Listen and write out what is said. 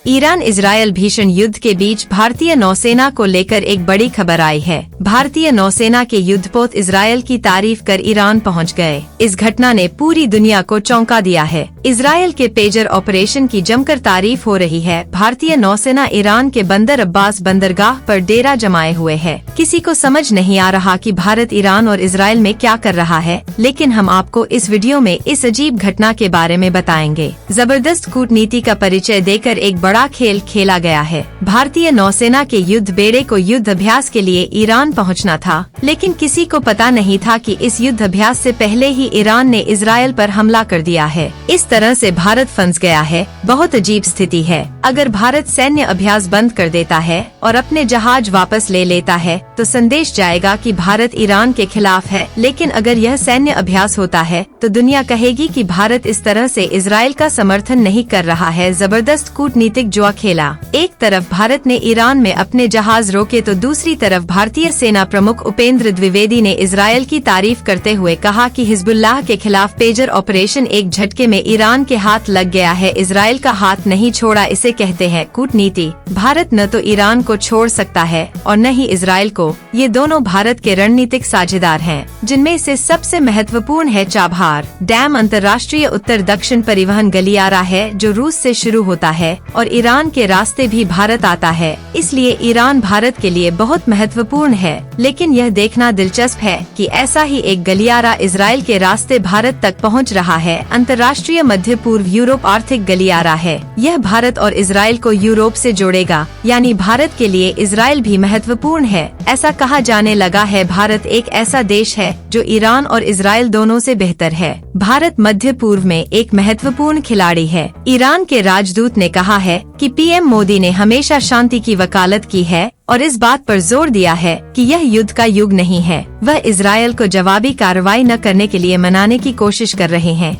Iran Israel भीषण युद्ध के बीच भारतीय नौसेना को लेकर एक बड़ी खबर आई है। भारतीय नौसेना के युद्धपोत इजरायल की तारीफ कर ईरान पहुंच गए। इस घटना ने पूरी दुनिया को चौंका दिया है। इजरायल के पेजर ऑपरेशन की जमकर तारीफ हो रही है। भारतीय नौसेना ईरान के बंदर अब्बास बंदरगाह पर डेरा जमाए हुए है। किसी को समझ नहीं आ रहा कि भारत ईरान और इजरायल में क्या कर रहा है, लेकिन हम आपको इस वीडियो में इस अजीब घटना के बारे में बताएंगे। जबरदस्त कूटनीति का परिचय देकर एक बड़ा खेल खेला गया है। भारतीय नौसेना के युद्ध बेड़े को युद्ध अभ्यास के लिए ईरान पहुंचना था, लेकिन किसी को पता नहीं था कि इस युद्ध अभ्यास से पहले ही ईरान ने इजरायल पर हमला कर दिया है। इस तरह से भारत फंस गया है। बहुत अजीब स्थिति है। अगर भारत सैन्य अभ्यास बंद कर देता है और अपने जहाज वापस ले लेता है तो संदेश जाएगा कि भारत ईरान के खिलाफ है, लेकिन अगर यह सैन्य अभ्यास होता है तो दुनिया कहेगी कि भारत इस तरह से इजरायल का समर्थन नहीं कर रहा है। जबरदस्त कूटनीतिक जुआ खेला। एक तरफ भारत ने ईरान में अपने जहाज रोके तो दूसरी तरफ भारतीय सेना प्रमुख उपेंद्र द्विवेदी ने इजरायल की तारीफ करते हुए कहा कि हिजबुल्लाह के खिलाफ पेजर ऑपरेशन एक झटके में ईरान के हाथ लग गया है। इजरायल का हाथ नहीं छोड़ा, इसे कहते हैं कूटनीति। भारत न तो ईरान को छोड़ सकता है और न ही इजरायल को। ये दोनों भारत के रणनीतिक साझेदार हैं, जिनमें से सबसे महत्वपूर्ण है चाबहार डैम अंतर्राष्ट्रीय उत्तर दक्षिण परिवहन गलियारा है, जो रूस से शुरू होता है और ईरान के रास्ते भी भारत आता है। इसलिए ईरान भारत के लिए बहुत महत्वपूर्ण है। लेकिन यह देखना दिलचस्प है कि ऐसा ही एक गलियारा इजरायल के रास्ते भारत तक पहुंच रहा है। अंतर्राष्ट्रीय मध्य पूर्व यूरोप आर्थिक गलियारा है। यह भारत और इजरायल को यूरोप से जोड़ेगा, यानी भारत के लिए इजरायल भी महत्वपूर्ण है। ऐसा कहा जाने लगा है भारत एक ऐसा देश है जो ईरान और इजरायल दोनों से बेहतर है। भारत मध्य पूर्व में एक महत्वपूर्ण खिलाड़ी है। ईरान के राजदूत ने कहा है कि पीएम मोदी ने हमेशा शांति की वकालत की है और इस बात पर जोर दिया है कि यह युद्ध का युग नहीं है। वह इजरायल को जवाबी कार्रवाई न करने के लिए मनाने की कोशिश कर रहे हैं।